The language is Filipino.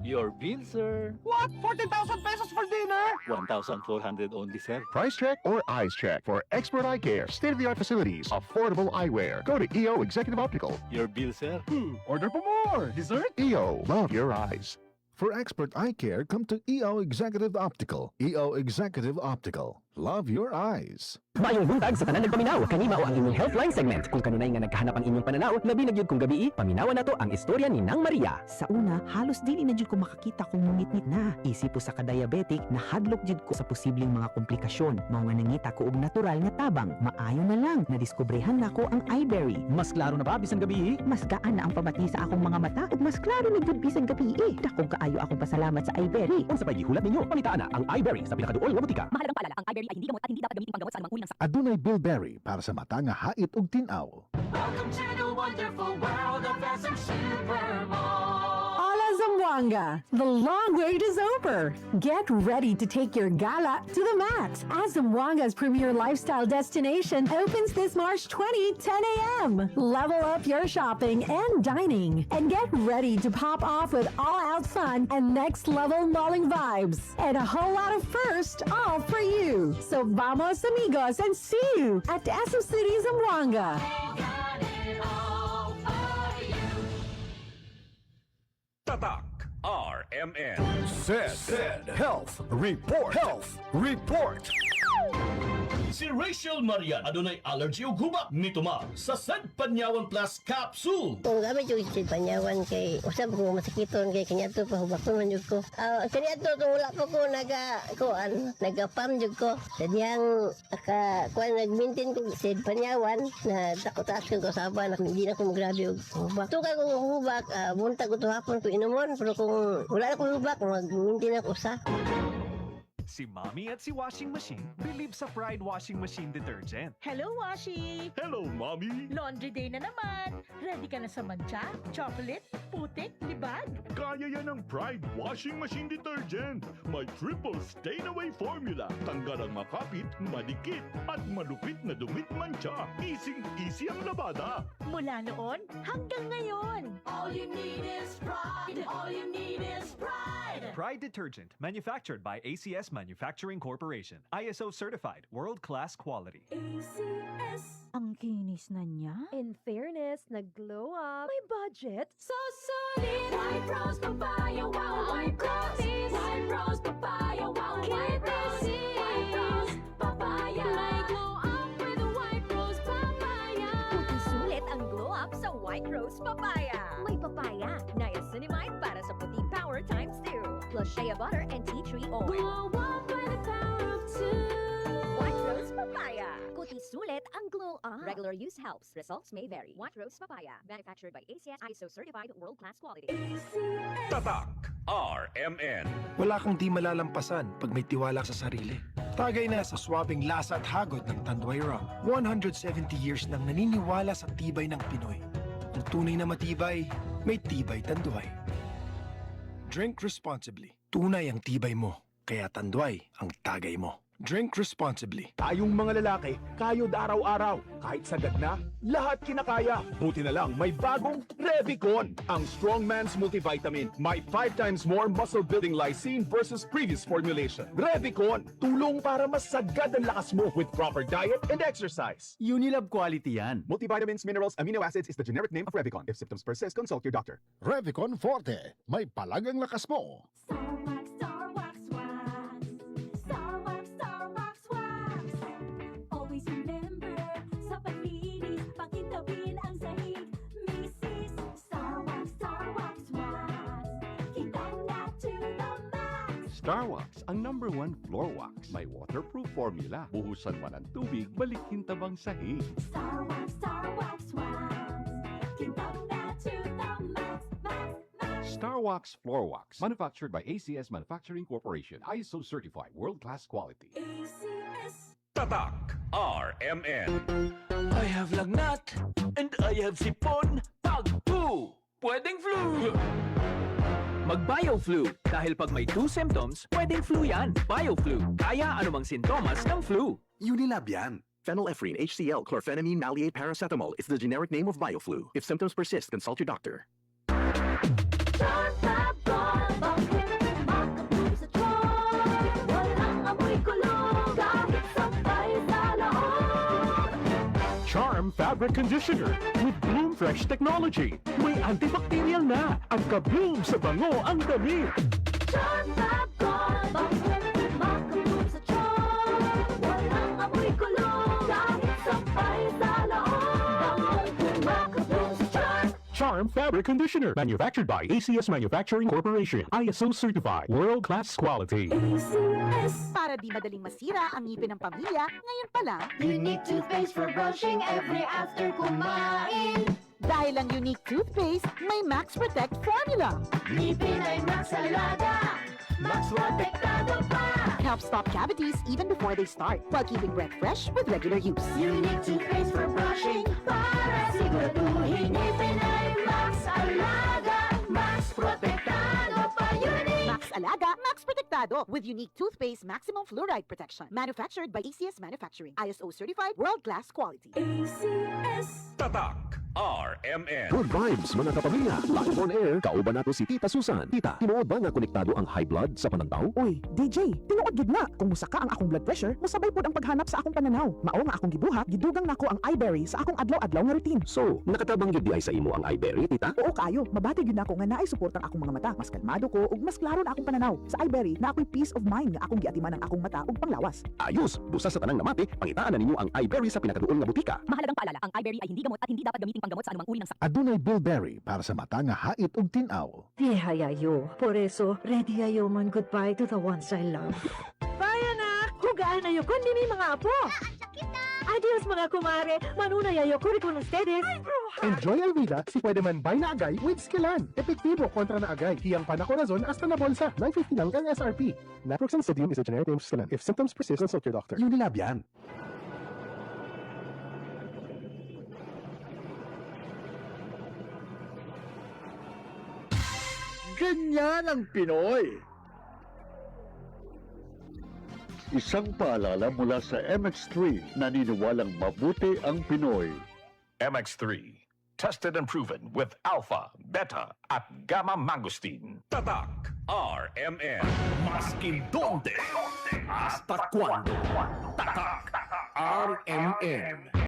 Your bill, sir. What? 14,000 pesos for dinner? 1,400 only, sir. Price check or eyes check for expert eye care, state-of-the-art facilities, affordable eyewear. Go to EO Executive Optical. Your bill, sir. Order for more. Dessert? EO, love your eyes. For expert eye care, come to EO Executive Optical. EO Executive Optical. Love your eyes. Mayong buntag sa tanan nagpaminaw, kanima o ang inyong Healthline segment. Kung kanunay nga nagkahanap ang inyong pananaw, labi na gyud kung gabi, paminawan nato ang istorya ni Nang Maria. Sa una, halos dili na jud ko makakita kung ngit-ngit na. Isip po sa ka-diabetic, nahadlok jud ko sa posibleng mga komplikasyon. Mao nga nangita ko og natural nga tabang. Maayo na lang, nadiskobrehan nako ang iBerry. Mas klaro na ba bisan gabi? Mas gaan na ang pamati sa akong mga mata ug mas klaro na jud bisan gabi. Dakong kaayo akong pasalamat sa iBerry. Kung sa paghihulat ninyo, panitaan na ang iBerry sa pinakaduol nga butika. Mahalagang paalala, ang iBerry ay hindi gamot at hindi dapat gamitin panggamot sa anumang uri ng sakit. Adunay Bilberry para sa mata nga hait ug tin-aw. Welcome to the wonderful world of SM Supermall. Ala Zamboanga, the long wait is over. Get ready to take your gala to the max as Zamboanga's premier lifestyle destination opens this March 20, 10 a.m. Level up your shopping and dining and get ready to pop off with all-out fun and next-level malling vibes. And a whole lot of first all for you. So vamos amigos and see you at SM City Zamboanga. Got it all for you. Tatak RMN. Said Health Report. Health Report. Si Rachel Marian adunay allergy ug hubak mituma sa Sed Panyawan Plus Capsule. Kung gamit yung Sed Panyawan kay usab ko masakiton kay kanyato pa hubakon man jud ko. Kanyato kung wala pa ko nagapam jud ko. Sadyang kuan nag-maintain ko Sed Panyawan na takotas ko saban hindi na ko grabe og hubak. Tukay ko hubak buntag ko hapon ko inumon pero kung wala ko hubak mag-maintain ako sa. Si Mommy at si Washing Machine believe sa Pride Washing Machine Detergent. Hello, Washi! Hello, Mommy! Laundry day na naman! Ready ka na sa mancha, chocolate, putik, libag? Kaya yan ang Pride Washing Machine Detergent. May triple stain-away formula. Tanggal ang makapit, madikit, at malupit na dumit mancha. Easy ang labada. Mula noon hanggang ngayon. All you need is pride. All you need is pride. Pride Detergent, manufactured by ACS Manufacturing Corporation. ISO certified, world-class quality. ACS. Ang kinis na niya. In fairness, nag-glow up. May budget. So solid. White rose papaya, wow, white rose. White rose papaya, wow, white rose. White rose papaya. May glow up with a white rose papaya. Puti sulit ang glow up sa White Rose Papaya. May papaya, niacinamide para sa puti power times 2, plus shea butter and tea tree oil. Glow up with the power of two. White Rose Papaya. Puti sulit ang glow up. Regular use helps. Results may vary. White Rose Papaya. Manufactured by ACS ISO certified world-class quality. Tatak RMN. Wala kang di malalampasan pag may tiwala sa sarili. Tagay na sa swabing lasa at hagod ng Tanduay Rum. 170 years nang naniniwala sa tibay ng Pinoy. Ang tunay na matibay, may tibay Tanduay. Drink responsibly. Tunay ang tibay mo, kaya Tanduay ang tagay mo. Drink responsibly. Tayong mga lalaki, kayod araw-araw. Kahit sagad na, lahat kinakaya. Buti na lang may bagong Revicon. Ang Strongman's Multivitamin. May 5 times more muscle-building lysine versus previous formulation. Revicon, tulong para mas sagad ang lakas mo with proper diet and exercise. Unilab quality yan. Multivitamins, minerals, amino acids is the generic name of Revicon. If symptoms persist, consult your doctor. Revicon Forte. May palagang lakas mo. Starwax, Starwax wax. Starwax, Starwax wax. Always remember, sa paglinis, pakitawin ang sahig. Mrs. Starwax, Starwax wax. Kitang na to the max. Starwax, ang #1 floor wax. May waterproof formula. Buhusan man ang tubig, balikin tabang sahig. Starwax, Starwax wax. Kitang na to the max, max, max. Starwax floor wax. Manufactured by ACS Manufacturing Corporation. ISO certified, world-class quality. ACS. Tatak RMN. I have lagnat and I have sipon. Pag flu, pwedeng flu. Mag-BioFlu dahil pag may 2 symptoms, pwedeng flu yan. BioFlu, kaya anumang sintomas ng flu. Unilab yan. Phenylephrine, HCl, chlorphenamine, maleate, paracetamol is the generic name of BioFlu. If symptoms persist, consult your doctor. Ball, Charm Fabric Conditioner with Bloom Fresh Technology. May antibacterial na at ka-bloom sa bango ang damit. Charm Fab Gone, makabloom sa charm. Walang amoy kulong, kahit sabay sa loob. Makabloom sa charm. Charm Fabric Conditioner, manufactured by ACS Manufacturing Corporation. ISO certified, world-class quality. Para di madaling masira ang ngipin ng pamilya, ngayon pa lang, Unique toothpaste for brushing every after kumain. dahil ang unique toothpaste, may Max Protect formula. Ngipin ay Max Alaga, Max Protektado pa. Helps stop cavities even before they start, while keeping breath fresh with regular use. Unique toothpaste for brushing, para siguraduhin ngipin ay Max Alaga, Max Protektado pa. Unique! Max Alaga, Max Protectado with unique toothpaste maximum fluoride protection. Manufactured by ACS Manufacturing. ISO certified, world-class quality. ACS. Tatak RMN. Good vibes mga kapamilya. Live on air, kauban nato si Tita Susan. Tita, tinuod ba nga konektado ang high blood sa panantaw? Uy, DJ, tinuod gid na. Kung musaka ang akong blood pressure, masabay pod ang paghanap sa akong pananaw. Mao nga akong gibuhat, gidugang nako ang iBerry sa akong adlaw-adlaw nga routine. So, nakatabang yun di ay sa imo ang iBerry, Tita? Oo kayo, mabati gyud nako nga naay suporta ang akong mga mata. Mas kalmado ko ug mas klaro na akong pananaw. Sa iBerry, na ako'y peace of mind nga akong giatiman ang akong mata ug panglawas. Ayos, busa sa tanang namati, pangitaan na ninyo ang iBerry sa pinakaduol nga butika. Mahalagang paalala, ang iBerry ay hindi gamot at hindi dapat gamiting panggamot sa anumang uri ng sakit. Adunay Bilberry para sa mata nga hait ug tinaw. Hayayo. Por eso, ready ayo man goodbye to the ones I love. Bye na! Hugaan ayo ko ni mga apo! Adios mga kumare! Manunay ayo ko con ustedes! Enjoy ang vida si pwede man buy na agay with Skillan. Epektibo kontra na agay. Hiyang panacorazon hasta na bolsa. 950 lang ang SRP. Naproxen sodium is a generic name of Skillan. If symptoms persist, consult your doctor. Unilab yan. Ganyan ang Pinoy! Isang paalala mula sa MX3, naniniwalang mabuti ang Pinoy. MX3. Tested and proven with alpha, beta, at gamma mangosteen. Tatak RMN. Maski donde, hasta cuando. Tatak RMN.